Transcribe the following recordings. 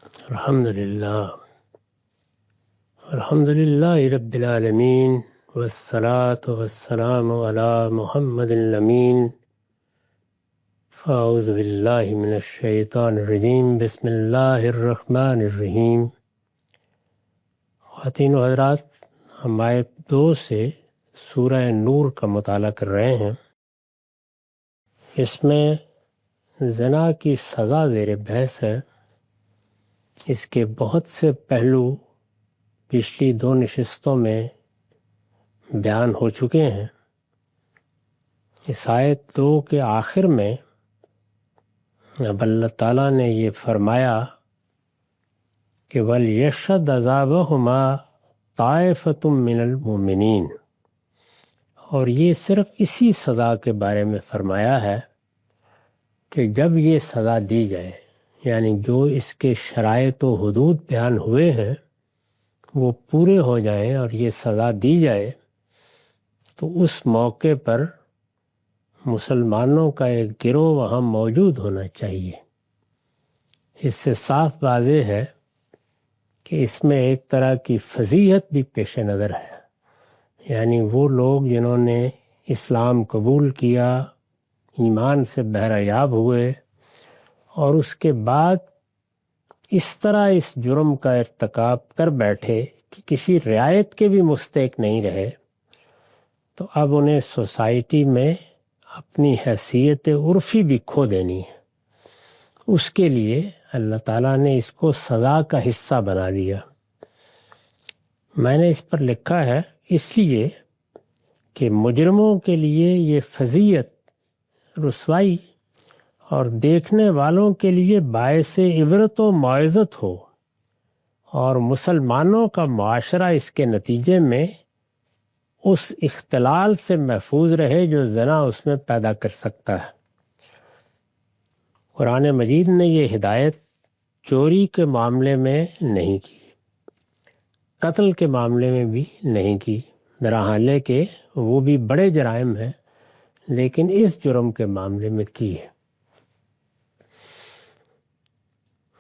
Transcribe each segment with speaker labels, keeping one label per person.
Speaker 1: الحمدللہ رب العالمین والصلاة والسلام علی محمد الامین فاعوذ باللہ من الشیطان الرجیم بسم اللہ الرحمن الرحیم۔ خواتین و حضرات، ہم آیت 2 سے سورہ نور کا مطالعہ کر رہے ہیں۔ اس میں زنا کی سزا زیر بحث ہے۔ اس کے بہت سے پہلو پچھلی 2 نشستوں میں بیان ہو چکے ہیں۔ اس آیت 2 کے آخر میں اب اللہ تعالیٰ نے یہ فرمایا کہ وَلْيَشْهَدْ عَذَابَهُمَا طَائِفَةٌ مِّنَ الْمُؤْمِنِينَ، اور یہ صرف اسی سزا کے بارے میں فرمایا ہے کہ جب یہ سزا دی جائے، یعنی جو اس کے شرائط و حدود بیان ہوئے ہیں وہ پورے ہو جائیں اور یہ سزا دی جائے، تو اس موقع پر مسلمانوں کا ایک گروہ وہاں موجود ہونا چاہیے۔ اس سے صاف واضح ہے کہ اس میں ایک طرح کی فضیحت بھی پیش نظر ہے، یعنی وہ لوگ جنہوں نے اسلام قبول کیا، ایمان سے بہرہ یاب ہوئے، اور اس کے بعد اس طرح اس جرم کا ارتکاب کر بیٹھے کہ کسی رعایت کے بھی مستحق نہیں رہے، تو اب انہیں سوسائٹی میں اپنی حیثیت عرفی بھی کھو دینی ہے۔ اس کے لیے اللہ تعالیٰ نے اس کو سزا کا حصہ بنا دیا۔ میں نے اس پر لکھا ہے اس لیے کہ مجرموں کے لیے یہ فضیحت، رسوائی اور دیکھنے والوں کے لیے باعث عبرت و موعظت ہو، اور مسلمانوں کا معاشرہ اس کے نتیجے میں اس اختلال سے محفوظ رہے جو زنا اس میں پیدا کر سکتا ہے۔ قرآن مجید نے یہ ہدایت چوری کے معاملے میں نہیں کی، قتل کے معاملے میں بھی نہیں کی، درحالے کہ وہ بھی بڑے جرائم ہیں، لیکن اس جرم کے معاملے میں کی ہے۔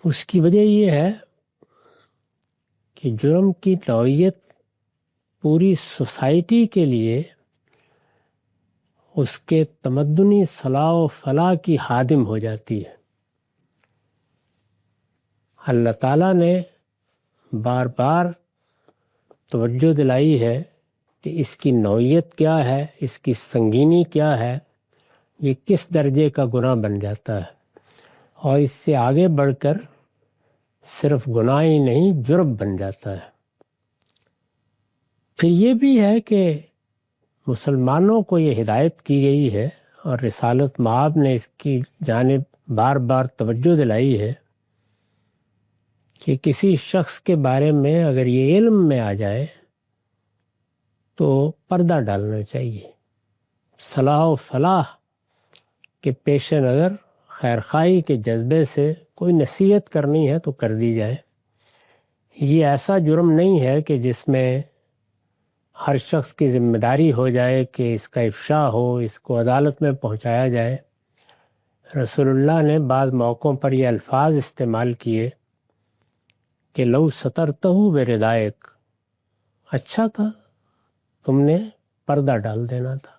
Speaker 1: اس کی وجہ یہ ہے کہ جرم کی نوعیت پوری سوسائٹی کے لیے اس کے تمدنی صلاح و فلاح کی خادم ہو جاتی ہے۔ اللہ تعالیٰ نے بار بار توجہ دلائی ہے کہ اس کی نوعیت کیا ہے، اس کی سنگینی کیا ہے، یہ کس درجے کا گناہ بن جاتا ہے، اور اس سے آگے بڑھ کر صرف گناہ ہی نہیں جرم بن جاتا ہے۔ پھر یہ بھی ہے کہ مسلمانوں کو یہ ہدایت کی گئی ہے، اور رسالت مآب نے اس کی جانب بار بار توجہ دلائی ہے کہ کسی شخص کے بارے میں اگر یہ علم میں آ جائے تو پردہ ڈالنا چاہیے۔ صلاح و فلاح کے پیش نظر خیرخواہی کے جذبے سے کوئی نصیحت کرنی ہے تو کر دی جائے۔ یہ ایسا جرم نہیں ہے کہ جس میں ہر شخص کی ذمہ داری ہو جائے کہ اس کا افشا ہو، اس کو عدالت میں پہنچایا جائے۔ رسول اللہ نے بعض موقعوں پر یہ الفاظ استعمال کیے کہ لو سترتہ بردائک، اچھا تھا تم نے پردہ ڈال دینا تھا۔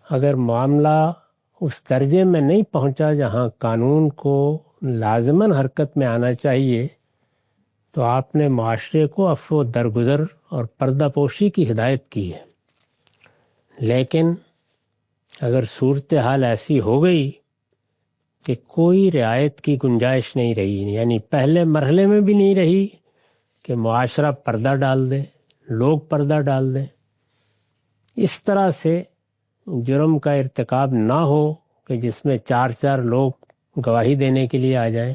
Speaker 1: اگر معاملہ اس درجے میں نہیں پہنچا جہاں قانون کو لازماً حرکت میں آنا چاہیے، تو آپ نے معاشرے کو عفو و درگزر اور پردہ پوشی کی ہدایت کی ہے۔ لیکن اگر صورتحال ایسی ہو گئی کہ کوئی رعایت کی گنجائش نہیں رہی، یعنی پہلے مرحلے میں بھی نہیں رہی کہ معاشرہ پردہ ڈال دے، لوگ پردہ ڈال دیں، اس طرح سے جرم کا ارتکاب نہ ہو کہ جس میں 4 لوگ گواہی دینے کے لیے آ جائیں،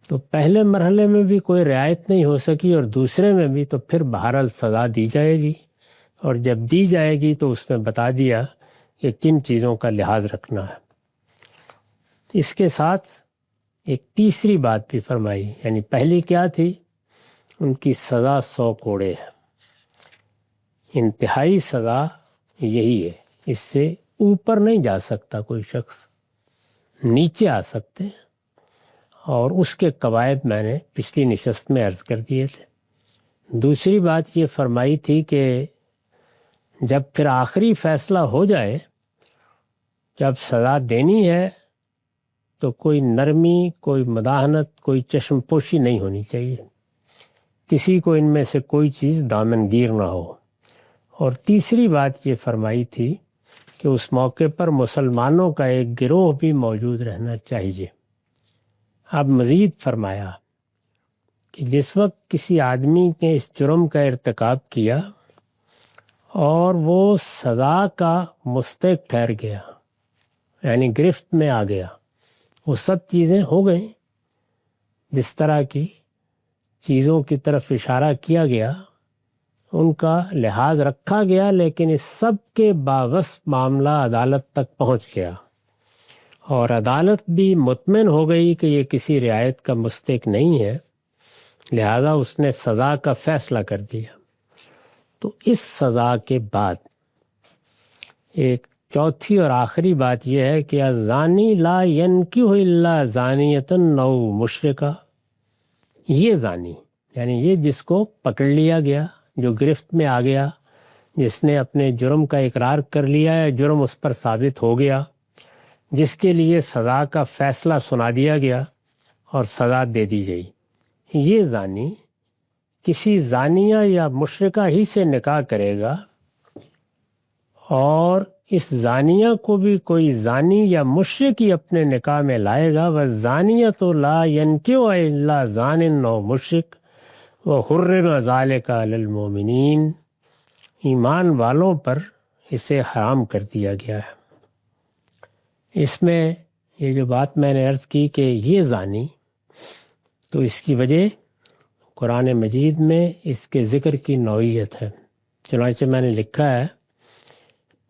Speaker 1: تو پہلے مرحلے میں بھی کوئی رعایت نہیں ہو سکی، اور دوسرے میں بھی تو پھر بہرحال سزا دی جائے گی، اور جب دی جائے گی تو اس میں بتا دیا کہ کن چیزوں کا لحاظ رکھنا ہے۔ اس کے ساتھ ایک تیسری بات بھی فرمائی، یعنی پہلی کیا تھی؟ ان کی سزا 100 کوڑے ہے۔ انتہائی سزا یہی ہے، اس سے اوپر نہیں جا سکتا کوئی شخص، نیچے آ سکتے ہیں، اور اس کے قواعد میں نے پچھلی نشست میں عرض کر دیے تھے۔ دوسری بات یہ فرمائی تھی کہ جب پھر آخری فیصلہ ہو جائے، جب سزا دینی ہے تو کوئی نرمی، کوئی مداحنت، کوئی چشم پوشی نہیں ہونی چاہیے، کسی کو ان میں سے کوئی چیز دامنگیر نہ ہو۔ اور تیسری بات یہ فرمائی تھی کہ اس موقع پر مسلمانوں کا ایک گروہ بھی موجود رہنا چاہیے۔ اب مزید فرمایا کہ جس وقت کسی آدمی نے اس جرم کا ارتکاب کیا اور وہ سزا کا مستحق ٹھہر گیا، یعنی گرفت میں آ گیا، وہ سب چیزیں ہو گئیں جس طرح کی چیزوں کی طرف اشارہ کیا گیا، ان کا لحاظ رکھا گیا، لیکن اس سب کے باوصف معاملہ عدالت تک پہنچ گیا اور عدالت بھی مطمئن ہو گئی کہ یہ کسی رعایت کا مستحق نہیں ہے، لہذا اس نے سزا کا فیصلہ کر دیا۔ تو اس سزا کے بعد ایک چوتھی اور آخری بات یہ ہے کہ الزانی لا ینکح الا زانیۃ او مشرکہ، یہ زانی یعنی یہ جس کو پکڑ لیا گیا، جو گرفت میں آ گیا، جس نے اپنے جرم کا اقرار کر لیا ہے، جرم اس پر ثابت ہو گیا، جس کے لیے سزا کا فیصلہ سنا دیا گیا اور سزا دے دی گئی، یہ زانی کسی زانیہ یا مشرکہ ہی سے نکاح کرے گا، اور اس زانیہ کو بھی کوئی زانی یا مشرک ہی اپنے نکاح میں لائے گا۔ وَالزَّانِيَةُ لَا يَنكِحُ إِلَّا زَانٍ أَوْ مُشْرِكٌ وَحُرِّمَ ذَلِكَ عَلَى الْمُؤْمِنِينَ، ایمان والوں پر اسے حرام کر دیا گیا ہے۔ اس میں یہ جو بات میں نے عرض کی کہ یہ زانی، تو اس کی وجہ قرآن مجید میں اس کے ذکر کی نوعیت ہے، چنانچہ میں نے لکھا ہے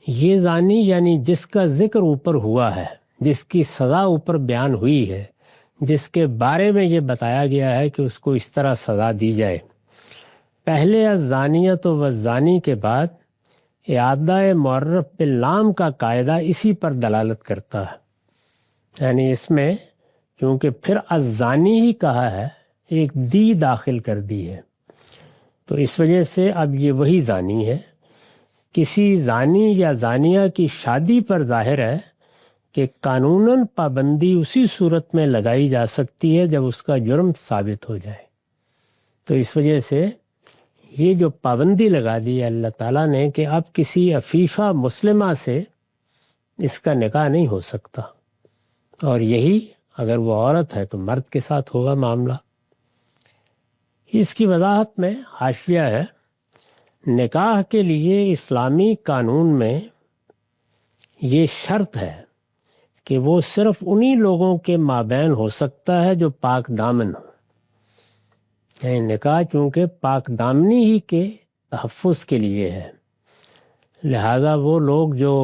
Speaker 1: یہ زانی یعنی جس کا ذکر اوپر ہوا ہے، جس کی سزا اوپر بیان ہوئی ہے، جس کے بارے میں یہ بتایا گیا ہے کہ اس کو اس طرح سزا دی جائے، پہلے الزانیۃ والزانی کے بعد اعادہ معرف باللام کا قاعدہ اسی پر دلالت کرتا ہے، یعنی اس میں کیونکہ پھر الزانی ہی کہا ہے، ایک دی داخل کر دی ہے، تو اس وجہ سے اب یہ وہی زانی ہے۔ کسی زانی یا زانیہ کی شادی پر ظاہر ہے کہ قانوناً پابندی اسی صورت میں لگائی جا سکتی ہے جب اس کا جرم ثابت ہو جائے، تو اس وجہ سے یہ جو پابندی لگا دی ہے اللہ تعالیٰ نے کہ اب کسی عفیفہ مسلمہ سے اس کا نکاح نہیں ہو سکتا، اور یہی اگر وہ عورت ہے تو مرد کے ساتھ ہوگا معاملہ۔ اس کی وضاحت میں حاشیہ ہے، نکاح کے لیے اسلامی قانون میں یہ شرط ہے کہ وہ صرف انہی لوگوں کے مابین ہو سکتا ہے جو پاک دامن ہو، یعنی نکاح چونکہ پاک دامنی ہی کے تحفظ کے لیے ہے، لہذا وہ لوگ جو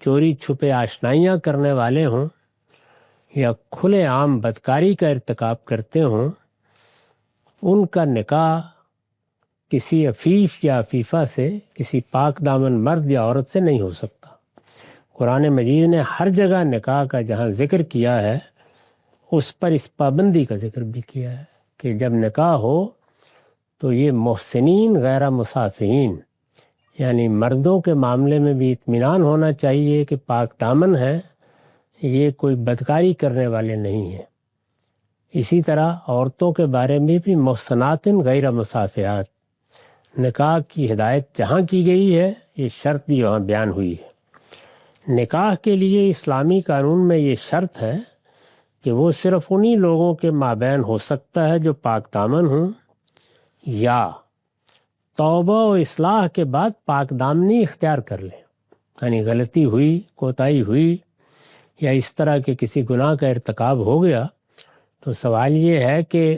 Speaker 1: چوری چھپے آشنائیاں کرنے والے ہوں یا کھلے عام بدکاری کا ارتکاب کرتے ہوں، ان کا نکاح کسی عفیف یا عفیفہ سے، کسی پاک دامن مرد یا عورت سے نہیں ہو سکتا۔ قرآن مجید نے ہر جگہ نکاح کا جہاں ذکر کیا ہے اس پر اس پابندی کا ذکر بھی کیا ہے کہ جب نکاح ہو تو یہ محسنین غیر مصافحین، یعنی مردوں کے معاملے میں بھی اطمینان ہونا چاہیے کہ پاک دامن ہے، یہ کوئی بدکاری کرنے والے نہیں ہیں۔ اسی طرح عورتوں کے بارے میں بھی محسنات غیر مصافحات، نکاح کی ہدایت جہاں کی گئی ہے یہ شرط بھی وہاں بیان ہوئی ہے۔ نکاح کے لیے اسلامی قانون میں یہ شرط ہے کہ وہ صرف انہی لوگوں کے مابین ہو سکتا ہے جو پاک دامن ہوں، یا توبہ و اصلاح کے بعد پاک دامنی اختیار کر لیں، یعنی غلطی ہوئی، کوتاہی ہوئی، یا اس طرح کے کسی گناہ کا ارتکاب ہو گیا، تو سوال یہ ہے کہ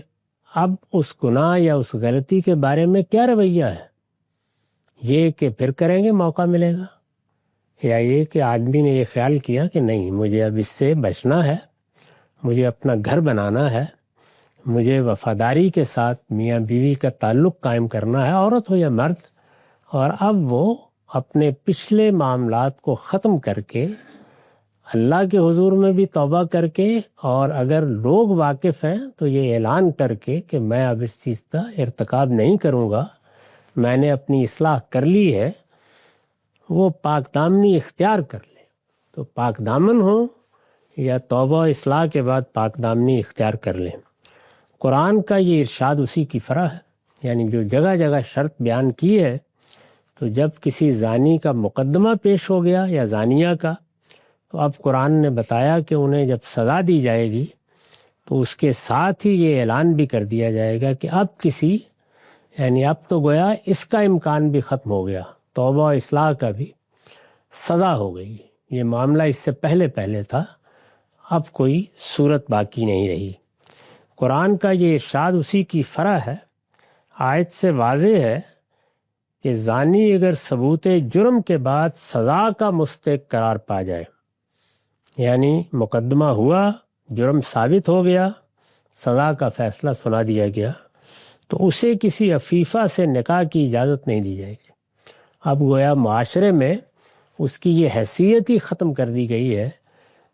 Speaker 1: اب اس گناہ یا اس غلطی کے بارے میں کیا رویہ ہے؟ یہ کہ پھر کریں گے موقع ملے گا، یا یہ کہ آدمی نے یہ خیال کیا کہ نہیں مجھے اب اس سے بچنا ہے، مجھے اپنا گھر بنانا ہے، مجھے وفاداری کے ساتھ میاں بیوی کا تعلق قائم کرنا ہے، عورت ہو یا مرد، اور اب وہ اپنے پچھلے معاملات کو ختم کر کے اللہ کے حضور میں بھی توبہ کر کے، اور اگر لوگ واقف ہیں تو یہ اعلان کر کے کہ میں اب اس چیز کا ارتکاب نہیں کروں گا، میں نے اپنی اصلاح کر لی ہے، وہ پاک دامنی اختیار کر لے۔ تو پاک دامن ہو یا توبہ اصلاح کے بعد پاک دامنی اختیار کر لیں۔ قرآن کا یہ ارشاد اسی کی فرح ہے، یعنی جو جگہ جگہ شرط بیان کی ہے، تو جب کسی زانی کا مقدمہ پیش ہو گیا یا زانیہ کا، تو اب قرآن نے بتایا کہ انہیں جب سزا دی جائے گی تو اس کے ساتھ ہی یہ اعلان بھی کر دیا جائے گا کہ اب یعنی اب تو گویا اس کا امکان بھی ختم ہو گیا، توبہ و اصلاح کا بھی سزا ہو گئی۔ یہ معاملہ اس سے پہلے تھا، اب کوئی صورت باقی نہیں رہی۔ قرآن کا یہ ارشاد اسی کی فرح ہے۔ آیت سے واضح ہے کہ زانی اگر ثبوت جرم کے بعد سزا کا مستحق قرار پا جائے، یعنی مقدمہ ہوا، جرم ثابت ہو گیا، سزا کا فیصلہ سنا دیا گیا، تو اسے کسی عفیفہ سے نکاح کی اجازت نہیں دی جائے گی۔ اب گویا معاشرے میں اس کی یہ حیثیت ہی ختم کر دی گئی ہے۔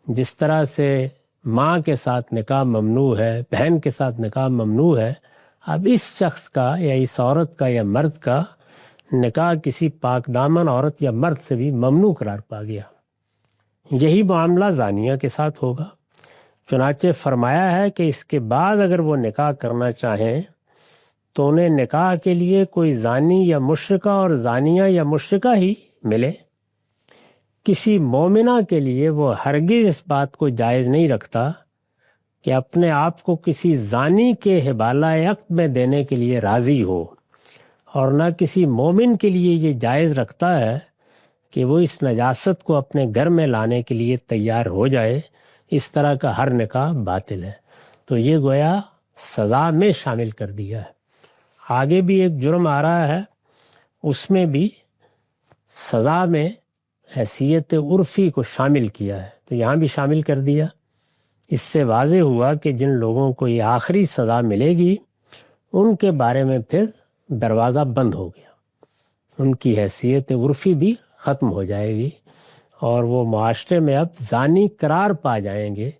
Speaker 1: جس طرح سے ماں کے ساتھ نکاح ممنوع ہے، بہن کے ساتھ نکاح ممنوع ہے، اب اس شخص کا یا اس عورت کا یا مرد کا نکاح کسی پاک دامن عورت یا مرد سے بھی ممنوع قرار پا گیا۔ یہی معاملہ زانیہ کے ساتھ ہوگا۔ چنانچہ فرمایا ہے کہ اس کے بعد اگر وہ نکاح کرنا چاہیں تو انہیں نکاح کے لیے کوئی زانی یا مشرکہ اور زانیہ یا مشرکہ ہی ملے۔ کسی مومنہ کے لیے وہ ہرگز اس بات کو جائز نہیں رکھتا کہ اپنے آپ کو کسی زانی کے حبالہ عقد میں دینے کے لیے راضی ہو، اور نہ کسی مومن کے لیے یہ جائز رکھتا ہے کہ وہ اس نجاست کو اپنے گھر میں لانے کے لیے تیار ہو جائے۔ اس طرح کا ہر نکاح باطل ہے۔ تو یہ گویا سزا میں شامل کر دیا ہے۔ آگے بھی ایک جرم آ رہا ہے، اس میں بھی سزا میں حیثیت عرفی کو شامل کیا ہے، تو یہاں بھی شامل کر دیا۔ اس سے واضح ہوا کہ جن لوگوں کو یہ آخری سزا ملے گی ان کے بارے میں پھر دروازہ بند ہو گیا، ان کی حیثیت عرفی بھی ختم ہو جائے گی، اور وہ معاشرے میں اب زانی قرار پا جائیں گے،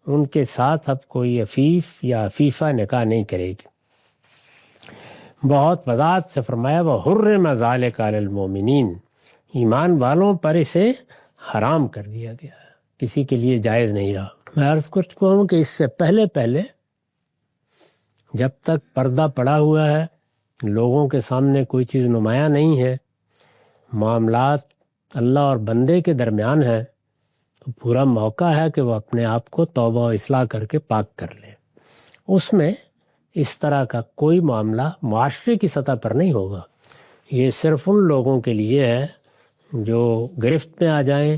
Speaker 1: ان کے ساتھ اب کوئی عفیف یا عفیفہ نکاح نہیں کرے گی۔ بہت وضاحت سے فرمایا وَحُرِّمَ ذَلِكَ عَلَى الْمُؤْمِنِينَ، ایمان والوں پر اسے حرام کر دیا گیا ہے، کسی کے لیے جائز نہیں رہا۔ میں عرض کر چکا ہوں کہ اس سے پہلے جب تک پردہ پڑا ہوا ہے، لوگوں کے سامنے کوئی چیز نمایاں نہیں ہے، معاملات اللہ اور بندے کے درمیان ہے، تو پورا موقع ہے کہ وہ اپنے آپ کو توبہ و اصلاح کر کے پاک کر لے۔ اس میں اس طرح کا کوئی معاملہ معاشرے کی سطح پر نہیں ہوگا۔ یہ صرف ان لوگوں کے لیے ہے جو گرفت میں آ جائیں،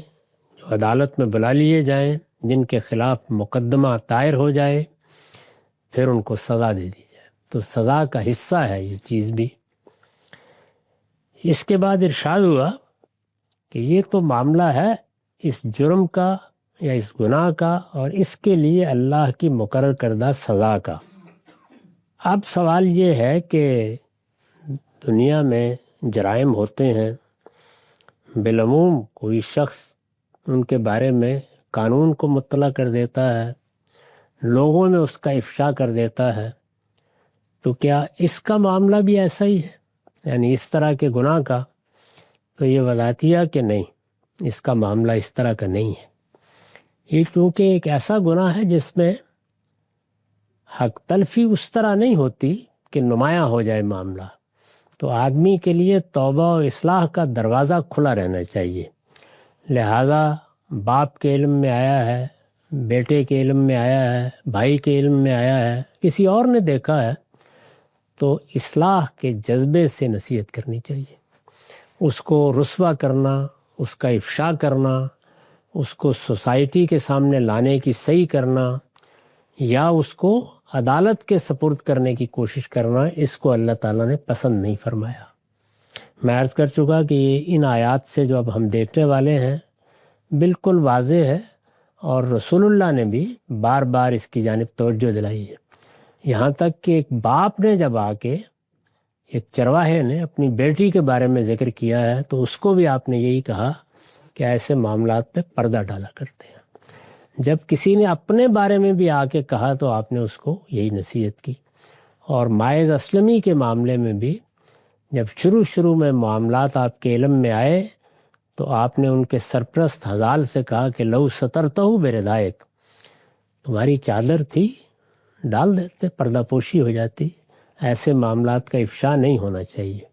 Speaker 1: جو عدالت میں بلا لیے جائیں، جن کے خلاف مقدمہ دائر ہو جائے، پھر ان کو سزا دے دی جائے۔ تو سزا کا حصہ ہے یہ چیز بھی۔ اس کے بعد ارشاد ہوا کہ یہ تو معاملہ ہے اس جرم کا یا اس گناہ کا اور اس کے لیے اللہ کی مقرر کردہ سزا کا۔ اب سوال یہ ہے کہ دنیا میں جرائم ہوتے ہیں، بالعموم کوئی شخص ان کے بارے میں قانون کو مطلع کر دیتا ہے، لوگوں میں اس کا افشا کر دیتا ہے، تو کیا اس کا معاملہ بھی ایسا ہی ہے، یعنی اس طرح کے گناہ کا؟ تو یہ وضاحتیہ کہ نہیں، اس کا معاملہ اس طرح کا نہیں ہے۔ یہ چونکہ ایک ایسا گناہ ہے جس میں حق تلفی اس طرح نہیں ہوتی کہ نمایاں ہو جائے معاملہ، تو آدمی کے لیے توبہ و اصلاح کا دروازہ کھلا رہنا چاہیے۔ لہٰذا باپ کے علم میں آیا ہے، بیٹے کے علم میں آیا ہے، بھائی کے علم میں آیا ہے، کسی اور نے دیکھا ہے، تو اصلاح کے جذبے سے نصیحت کرنی چاہیے۔ اس کو رسوا کرنا، اس کا افشا کرنا، اس کو سوسائٹی کے سامنے لانے کی صحیح کرنا، یا اس کو عدالت کے سپرد کرنے کی کوشش کرنا، اس کو اللہ تعالیٰ نے پسند نہیں فرمایا۔ میں عرض کر چکا کہ ان آیات سے جو اب ہم دیکھنے والے ہیں بالکل واضح ہے، اور رسول اللہ نے بھی بار بار اس کی جانب توجہ دلائی ہے۔ یہاں تک کہ ایک باپ نے جب آ کے، ایک چرواہے نے اپنی بیٹی کے بارے میں ذکر کیا ہے، تو اس کو بھی آپ نے یہی کہا کہ ایسے معاملات پہ پردہ ڈالا کرتے ہیں۔ جب کسی نے اپنے بارے میں بھی آ کے کہا تو آپ نے اس کو یہی نصیحت کی۔ اور ماعز اسلمی کے معاملے میں بھی جب شروع میں معاملات آپ کے علم میں آئے تو آپ نے ان کے سرپرست حضال سے کہا کہ لو سترتہ بردائک، تمہاری چادر تھی ڈال دیتے، پردہ پوشی ہو جاتی، ایسے معاملات کا افشا نہیں ہونا چاہیے۔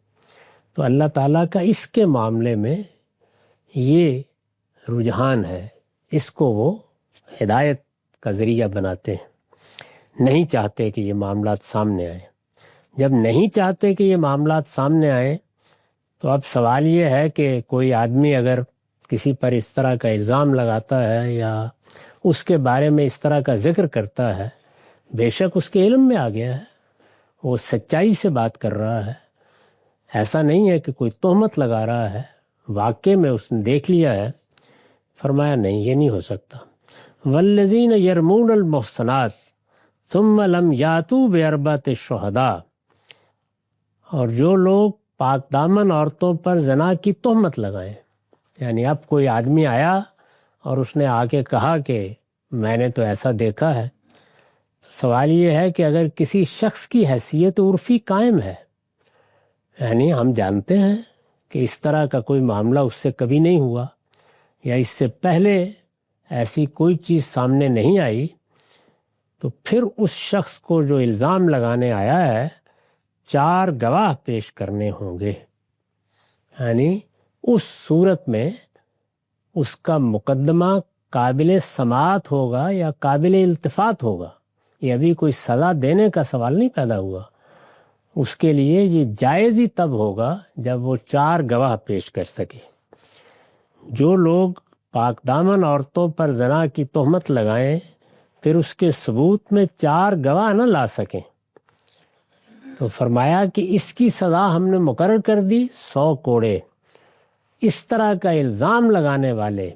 Speaker 1: تو اللہ تعالیٰ کا اس کے معاملے میں یہ رجحان ہے، اس کو وہ ہدایت کا ذریعہ بناتے ہیں، نہیں چاہتے کہ یہ معاملات سامنے آئیں۔ جب نہیں چاہتے کہ یہ معاملات سامنے آئیں تو اب سوال یہ ہے کہ کوئی آدمی اگر کسی پر اس طرح کا الزام لگاتا ہے یا اس کے بارے میں اس طرح کا ذکر کرتا ہے، بے شک اس کے علم میں آ گیا ہے، وہ سچائی سے بات کر رہا ہے، ایسا نہیں ہے کہ کوئی تہمت لگا رہا ہے، واقعے میں اس نے دیکھ لیا ہے۔ فرمایا نہیں، یہ نہیں ہو سکتا۔ والذین یرمون المحصنات ثم لم یاتوا باربعۃ شہداء، اور جو لوگ پاک دامن عورتوں پر زنا کی تہمت لگائیں، یعنی اب کوئی آدمی آیا اور اس نے آ کے کہا کہ میں نے تو ایسا دیکھا ہے، سوال یہ ہے کہ اگر کسی شخص کی حیثیت عرفی قائم ہے، یعنی ہم جانتے ہیں کہ اس طرح کا کوئی معاملہ اس سے کبھی نہیں ہوا یا اس سے پہلے ایسی کوئی چیز سامنے نہیں آئی، تو پھر اس شخص کو جو الزام لگانے آیا ہے 4 گواہ پیش کرنے ہوں گے، یعنی اس صورت میں اس کا مقدمہ قابل سماعت ہوگا یا قابل التفات ہوگا۔ یہ ابھی کوئی سزا دینے کا سوال نہیں پیدا ہوا، اس کے لیے یہ جائز ہی تب ہوگا جب وہ 4 گواہ پیش کر سکے۔ جو لوگ پاک دامن عورتوں پر زنا کی تہمت لگائیں پھر اس کے ثبوت میں 4 گواہ نہ لا سکیں، تو فرمایا کہ اس کی سزا ہم نے مقرر کر دی 100 کوڑے۔ اس طرح کا الزام لگانے والے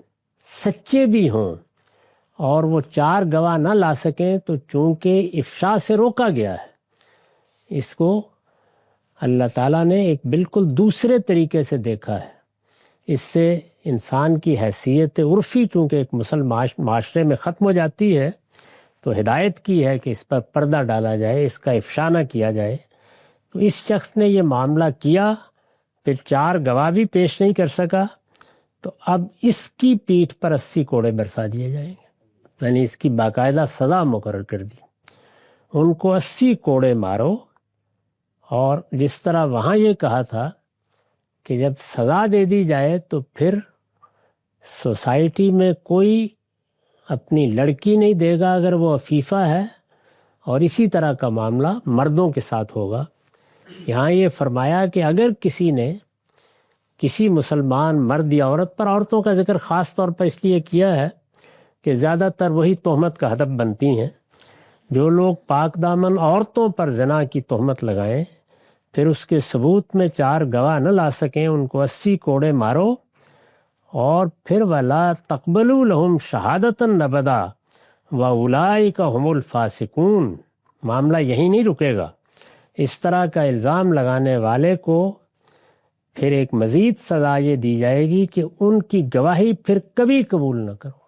Speaker 1: سچے بھی ہوں اور وہ 4 گواہ نہ لا سکیں تو چونکہ افشا سے روکا گیا ہے، اس کو اللہ تعالیٰ نے ایک بالکل دوسرے طریقے سے دیکھا ہے۔ اس سے انسان کی حیثیت عرفی چونکہ ایک مسلمان معاشرے میں ختم ہو جاتی ہے، تو ہدایت کی ہے کہ اس پر پردہ ڈالا جائے، اس کا افشا نہ کیا جائے۔ تو اس شخص نے یہ معاملہ کیا، پھر 4 گواہ بھی پیش نہیں کر سکا، تو اب اس کی پیٹھ پر 80 کوڑے برسا دیے جائیں گے، یعنی اس کی باقاعدہ سزا مقرر کر دی، ان کو 80 کوڑے مارو۔ اور جس طرح وہاں یہ کہا تھا کہ جب سزا دے دی جائے تو پھر سوسائٹی میں کوئی اپنی لڑکی نہیں دے گا اگر وہ عفیفہ ہے، اور اسی طرح کا معاملہ مردوں کے ساتھ ہوگا۔ یہاں یہ فرمایا کہ اگر کسی نے کسی مسلمان مرد یا عورت پر، عورتوں کا ذکر خاص طور پر اس لیے کیا ہے کہ زیادہ تر وہی تہمت کا ہدف بنتی ہیں، جو لوگ پاک دامن عورتوں پر زنا کی تہمت لگائیں پھر اس کے ثبوت میں 4 گواہ نہ لا سکیں، ان کو 80 کوڑے مارو، اور پھر وَلَا تَقْبَلُوا لَهُمْ شَهَادَةً أَبَدًا وَأُولَٰئِكَ هُمُ الْفَاسِقُونَ۔ معاملہ یہیں نہیں رکے گا، اس طرح کا الزام لگانے والے کو پھر ایک مزید سزا یہ دی جائے گی کہ ان کی گواہی پھر کبھی قبول نہ کرو،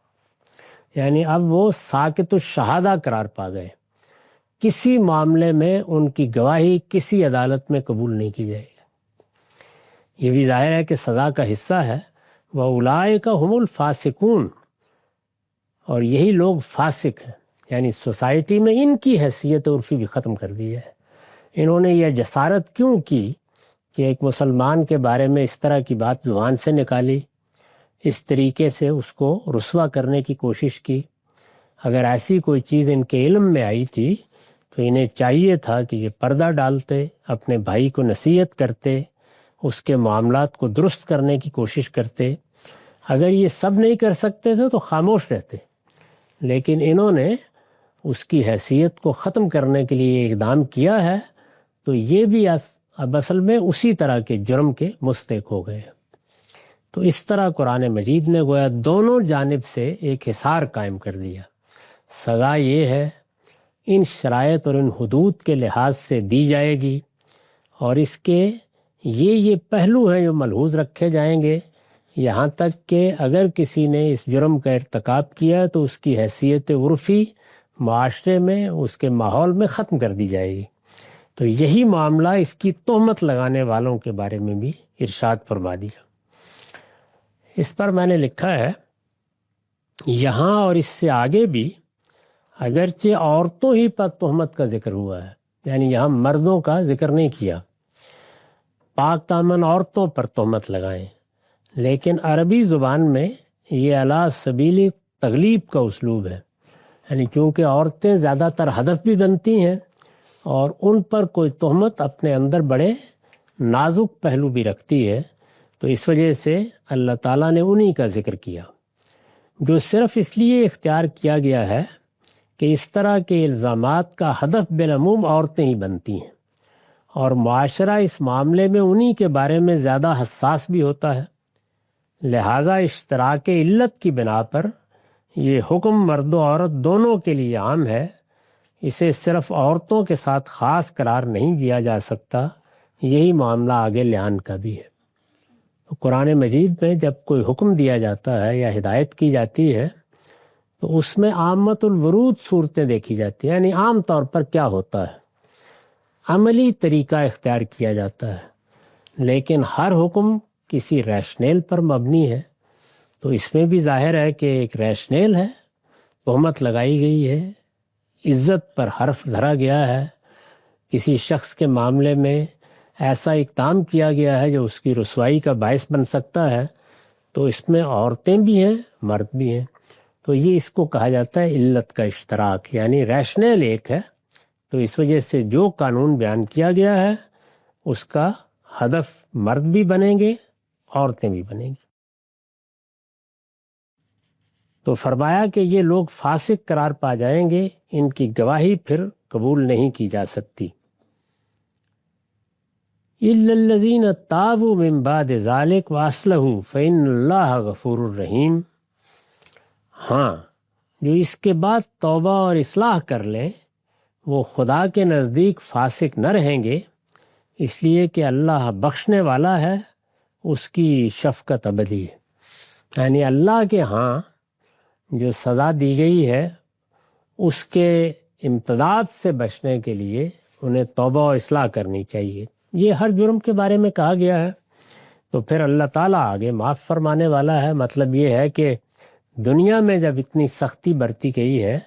Speaker 1: یعنی اب وہ ساکت الشہادہ قرار پا گئے، کسی معاملے میں ان کی گواہی کسی عدالت میں قبول نہیں کی جائے گی۔ یہ بھی ظاہر ہے کہ سزا کا حصہ ہے۔ وَأُولَٰئِكَ هُمُ الْفَاسِقُونَ، اور یہی لوگ فاسق ہیں، یعنی سوسائٹی میں ان کی حیثیت عرفی بھی ختم کر دی ہے۔ انہوں نے یہ جسارت کیوں کی کہ ایک مسلمان کے بارے میں اس طرح کی بات زبان سے نکالی، اس طریقے سے اس کو رسوا کرنے کی کوشش کی؟ اگر ایسی کوئی چیز ان کے علم میں آئی تھی تو انہیں چاہیے تھا کہ یہ پردہ ڈالتے، اپنے بھائی کو نصیحت کرتے، اس کے معاملات کو درست کرنے کی کوشش کرتے۔ اگر یہ سب نہیں کر سکتے تھے تو خاموش رہتے، لیکن انہوں نے اس کی حیثیت کو ختم کرنے کے لیے اقدام کیا ہے، تو یہ بھی اب اصل میں اسی طرح کے جرم کے مستحق ہو گئے۔ تو اس طرح قرآن مجید نے گویا دونوں جانب سے ایک حصار قائم کر دیا۔ سزا یہ ہے، ان شرائط اور ان حدود کے لحاظ سے دی جائے گی، اور اس کے یہ پہلو ہیں جو ملحوظ رکھے جائیں گے۔ یہاں تک کہ اگر کسی نے اس جرم کا ارتکاب کیا تو اس کی حیثیت عرفی معاشرے میں، اس کے ماحول میں ختم کر دی جائے گی۔ تو یہی معاملہ اس کی تہمت لگانے والوں کے بارے میں بھی ارشاد فرما دیا۔ اس پر میں نے لکھا ہے یہاں اور اس سے آگے بھی اگرچہ عورتوں ہی پر تہمت کا ذکر ہوا ہے، یعنی یہاں مردوں کا ذکر نہیں کیا، پاک دامن عورتوں پر تہمت لگائیں، لیکن عربی زبان میں یہ علی سبیل تغلیب کا اسلوب ہے، یعنی کیونکہ عورتیں زیادہ تر ہدف بھی بنتی ہیں اور ان پر کوئی تہمت اپنے اندر بڑے نازک پہلو بھی رکھتی ہے، تو اس وجہ سے اللہ تعالیٰ نے انہی کا ذکر کیا، جو صرف اس لیے اختیار کیا گیا ہے کہ اس طرح کے الزامات کا ہدف بالعموم عورتیں ہی بنتی ہیں، اور معاشرہ اس معاملے میں انہی کے بارے میں زیادہ حساس بھی ہوتا ہے، لہٰذا اشتراک علت کی بنا پر یہ حکم مرد و عورت دونوں کے لیے عام ہے، اسے صرف عورتوں کے ساتھ خاص قرار نہیں دیا جا سکتا۔ یہی معاملہ آگے لیان کا بھی ہے۔ تو قرآن مجید میں جب کوئی حکم دیا جاتا ہے یا ہدایت کی جاتی ہے تو اس میں عامت الورود صورتیں دیکھی جاتی ہیں، یعنی عام طور پر کیا ہوتا ہے، عملی طریقہ اختیار کیا جاتا ہے، لیکن ہر حکم کسی ریشنیل پر مبنی ہے، تو اس میں بھی ظاہر ہے کہ ایک ریشنیل ہے، تہمت لگائی گئی ہے، عزت پر حرف دھرا گیا ہے، کسی شخص کے معاملے میں ایسا اقدام کیا گیا ہے جو اس کی رسوائی کا باعث بن سکتا ہے، تو اس میں عورتیں بھی ہیں، مرد بھی ہیں، تو یہ اس کو کہا جاتا ہے علت کا اشتراک، یعنی ریشنیل ایک ہے، تو اس وجہ سے جو قانون بیان کیا گیا ہے اس کا ہدف مرد بھی بنیں گے، عورتیں بھی بنیں گی۔ تو فرمایا کہ یہ لوگ فاسق قرار پا جائیں گے، ان کی گواہی پھر قبول نہیں کی جا سکتی۔ إِلَّا الَّذِينَ تَابُوا مِن بَعْدِ ذَلِكَ وَأَصْلَحُوا فَإِنَّ اللَّهَ غَفُورٌ رَحِيمٌ۔ ہاں، جو اس کے بعد توبہ اور اصلاح کر لیں وہ خدا کے نزدیک فاسق نہ رہیں گے، اس لیے کہ اللہ بخشنے والا ہے، اس کی شفقت ابدی ہے، یعنی اللہ کے ہاں جو سزا دی گئی ہے اس کے امتداد سے بچنے کے لیے انہیں توبہ و اصلاح کرنی چاہیے۔ یہ ہر جرم کے بارے میں کہا گیا ہے، تو پھر اللہ تعالیٰ آگے معاف فرمانے والا ہے۔ مطلب یہ ہے کہ دنیا میں جب اتنی سختی برتی گئی ہے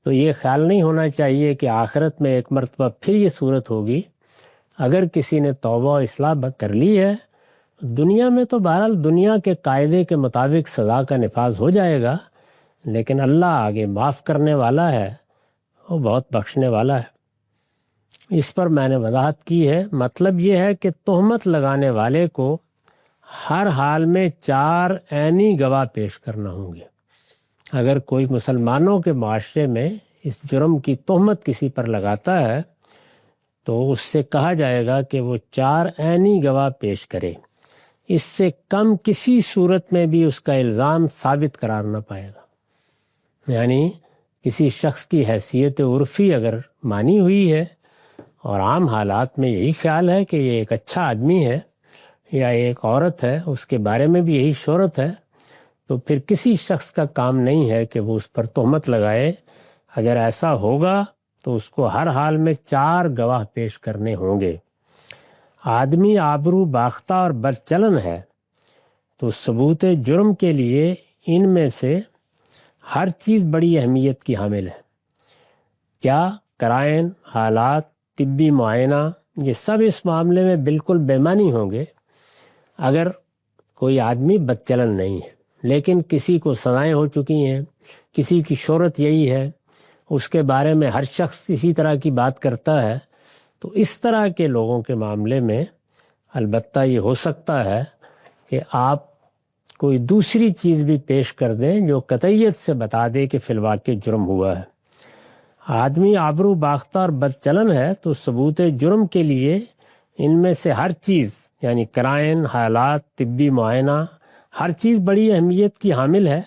Speaker 1: تو یہ خیال نہیں ہونا چاہیے کہ آخرت میں ایک مرتبہ پھر یہ صورت ہوگی۔ اگر کسی نے توبہ و اصلاح کر لی ہے دنیا میں تو بہرحال دنیا کے قاعدے کے مطابق سزا کا نفاذ ہو جائے گا، لیکن اللہ آگے معاف کرنے والا ہے، وہ بہت بخشنے والا ہے۔ اس پر میں نے وضاحت کی ہے۔ مطلب یہ ہے کہ تہمت لگانے والے کو ہر حال میں 4 عینی گواہ پیش کرنا ہوں گے۔ اگر کوئی مسلمانوں کے معاشرے میں اس جرم کی تہمت کسی پر لگاتا ہے تو اس سے کہا جائے گا کہ وہ 4 عینی گواہ پیش کرے، اس سے کم کسی صورت میں بھی اس کا الزام ثابت قرار نہ پائے گا۔ یعنی کسی شخص کی حیثیت عرفی اگر مانی ہوئی ہے اور عام حالات میں یہی خیال ہے کہ یہ ایک اچھا آدمی ہے یا ایک عورت ہے، اس کے بارے میں بھی یہی شہرت ہے، تو پھر کسی شخص کا کام نہیں ہے کہ وہ اس پر تہمت لگائے۔ اگر ایسا ہوگا تو اس کو ہر حال میں 4 گواہ پیش کرنے ہوں گے۔ آدمی آبرو باختہ اور بدچلن ہے تو ثبوت جرم کے لیے ان میں سے ہر چیز بڑی اہمیت کی حامل ہے۔ کیا قرائن، حالات، طبی معائنہ، یہ سب اس معاملے میں بالکل بے معنی ہوں گے اگر کوئی آدمی بدچلن نہیں ہے، لیکن کسی کو سزائیں ہو چکی ہیں، کسی کی شہرت یہی ہے، اس کے بارے میں ہر شخص اسی طرح کی بات کرتا ہے، تو اس طرح کے لوگوں کے معاملے میں البتہ یہ ہو سکتا ہے کہ آپ کوئی دوسری چیز بھی پیش کر دیں جو قطعیت سے بتا دے کہ فی الواقع جرم ہوا ہے۔ آدمی آبرو باختہ اور بدچلن ہے تو ثبوت جرم کے لیے ان میں سے ہر چیز یعنی قرائن، حالات، طبی معائنہ، ہر چیز بڑی اہمیت کی حامل ہے،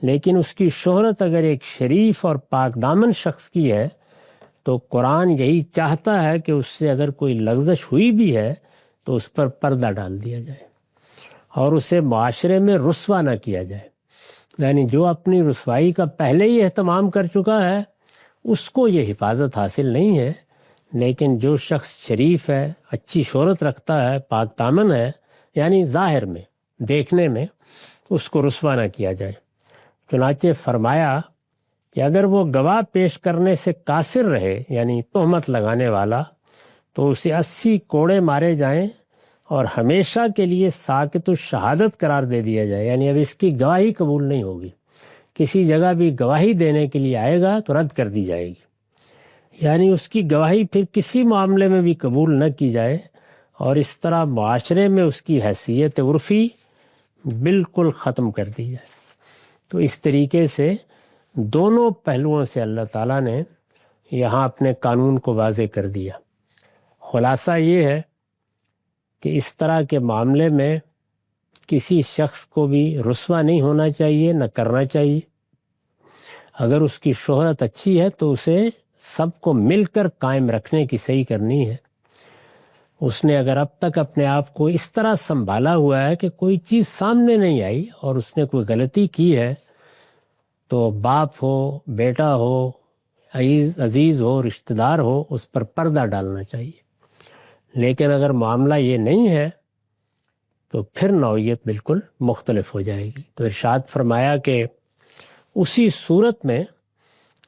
Speaker 1: لیکن اس کی شہرت اگر ایک شریف اور پاک دامن شخص کی ہے تو قرآن یہی چاہتا ہے کہ اس سے اگر کوئی لغزش ہوئی بھی ہے تو اس پر پردہ ڈال دیا جائے، اور اسے معاشرے میں رسوا نہ کیا جائے. یعنی جو اپنی رسوائی کا پہلے ہی اہتمام کر چکا ہے اس کو یہ حفاظت حاصل نہیں ہے، لیکن جو شخص شریف ہے، اچھی شہرت رکھتا ہے، پاک دامن ہے، یعنی ظاہر میں دیکھنے میں، اس کو رسوا نہ کیا جائے. چنانچہ فرمایا کہ اگر وہ گواہ پیش کرنے سے قاصر رہے، یعنی تہمت لگانے والا، تو اسے 80 کوڑے مارے جائیں اور ہمیشہ کے لیے ساکت الشہادت قرار دے دیا جائے. یعنی اب اس کی گواہی قبول نہیں ہوگی، کسی جگہ بھی گواہی دینے کے لیے آئے گا تو رد کر دی جائے گی. یعنی اس کی گواہی پھر کسی معاملے میں بھی قبول نہ کی جائے، اور اس طرح معاشرے میں اس کی حیثیت عرفی بالکل ختم کر دی جائے. تو اس طریقے سے دونوں پہلوؤں سے اللہ تعالیٰ نے یہاں اپنے قانون کو واضح کر دیا. خلاصہ یہ ہے کہ اس طرح کے معاملے میں کسی شخص کو بھی رسوا نہیں ہونا چاہیے، نہ کرنا چاہیے. اگر اس کی شہرت اچھی ہے تو اسے سب کو مل کر قائم رکھنے کی صحیح کرنی ہے. اس نے اگر اب تک اپنے آپ کو اس طرح سنبھالا ہوا ہے کہ کوئی چیز سامنے نہیں آئی اور اس نے کوئی غلطی کی ہے، تو باپ ہو، بیٹا ہو، عزیز ہو، رشتہ دار ہو، اس پر پردہ ڈالنا چاہیے. لیکن اگر معاملہ یہ نہیں ہے تو پھر نوعیت بالکل مختلف ہو جائے گی. تو ارشاد فرمایا کہ اسی صورت میں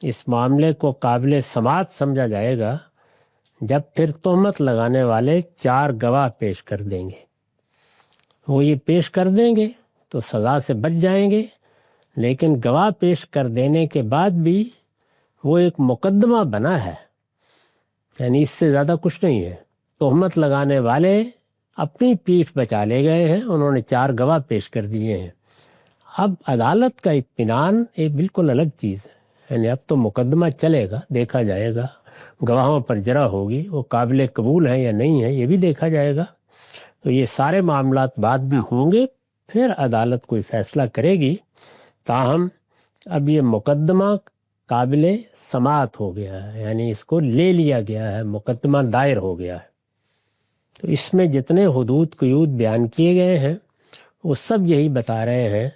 Speaker 1: اس معاملے کو قابل سماعت سمجھا جائے گا جب پھر تہمت لگانے والے 4 گواہ پیش کر دیں گے. وہ یہ پیش کر دیں گے تو سزا سے بچ جائیں گے، لیکن گواہ پیش کر دینے کے بعد بھی وہ ایک مقدمہ بنا ہے، یعنی اس سے زیادہ کچھ نہیں ہے. تہمت لگانے والے اپنی پیٹھ بچا لے گئے ہیں، انہوں نے 4 گواہ پیش کر دیے ہیں. اب عدالت کا اطمینان ایک بالکل الگ چیز ہے. یعنی اب تو مقدمہ چلے گا، دیکھا جائے گا، گواہوں پر جرح ہوگی، وہ قابل قبول ہیں یا نہیں ہے یہ بھی دیکھا جائے گا. تو یہ سارے معاملات بعد بھی ہوں گے، پھر عدالت کوئی فیصلہ کرے گی. تاہم اب یہ مقدمہ قابل سماعت ہو گیا ہے، یعنی اس کو لے لیا گیا ہے، مقدمہ دائر ہو گیا ہے. تو اس میں جتنے حدود قیود بیان کیے گئے ہیں وہ سب یہی بتا رہے ہیں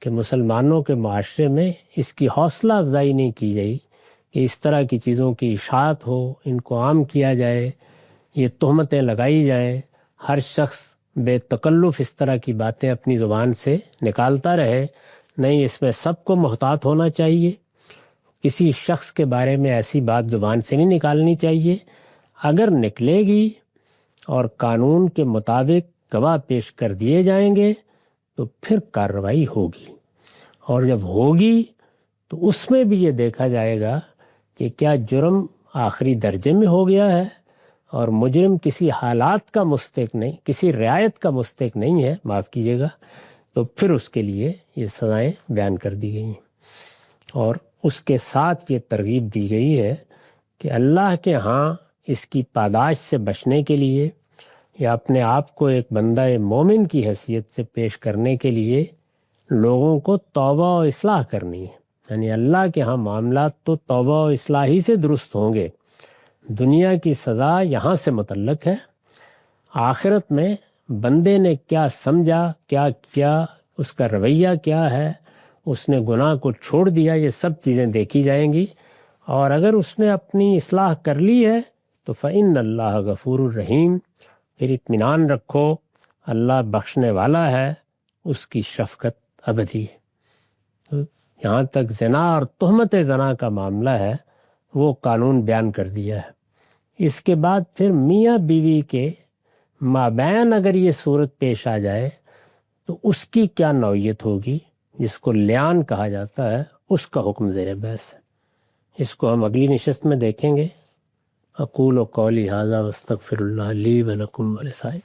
Speaker 1: کہ مسلمانوں کے معاشرے میں اس کی حوصلہ افزائی نہیں کی جائے کہ اس طرح کی چیزوں کی اشاعت ہو، ان کو عام کیا جائے، یہ تہمتیں لگائی جائیں، ہر شخص بے تکلف اس طرح کی باتیں اپنی زبان سے نکالتا رہے. نہیں، اس میں سب کو محتاط ہونا چاہیے. کسی شخص کے بارے میں ایسی بات زبان سے نہیں نکالنی چاہیے. اگر نکلے گی اور قانون کے مطابق گواہ پیش کر دیے جائیں گے تو پھر کارروائی ہوگی، اور جب ہوگی تو اس میں بھی یہ دیکھا جائے گا کہ کیا جرم آخری درجے میں ہو گیا ہے اور مجرم کسی حالات کا مستحق نہیں، کسی رعایت کا مستحق نہیں ہے، معاف کیجیے گا، تو پھر اس کے لیے یہ سزائیں بیان کر دی گئی ہیں. اور اس کے ساتھ یہ ترغیب دی گئی ہے کہ اللہ کے ہاں اس کی پاداش سے بچنے کے لیے یا اپنے آپ کو ایک بندہ مومن کی حیثیت سے پیش کرنے کے لیے لوگوں کو توبہ و اصلاح کرنی ہے. یعنی اللہ کے ہاں معاملات تو توبہ و اصلاح ہی سے درست ہوں گے. دنیا کی سزا یہاں سے متعلق ہے، آخرت میں بندے نے کیا سمجھا، کیا کیا، اس کا رویہ کیا ہے، اس نے گناہ کو چھوڑ دیا، یہ سب چیزیں دیکھی جائیں گی. اور اگر اس نے اپنی اصلاح کر لی ہے تو فإن اللہ غفور الرحیم، پھر اطمینان رکھو، اللہ بخشنے والا ہے، اس کی شفقت ابدی ہے. تو یہاں تک زنا اور تہمت زنا کا معاملہ ہے وہ قانون بیان کر دیا ہے. اس کے بعد پھر میاں بیوی کے مابین اگر یہ صورت پیش آ جائے تو اس کی کیا نوعیت ہوگی، جس کو لیان کہا جاتا ہے، اس کا حکم زیر بحث ہے. اس کو ہم اگلی نشست میں دیکھیں گے. اقول قولی ھذا واستغفر اللہ لی ولکم ولسائر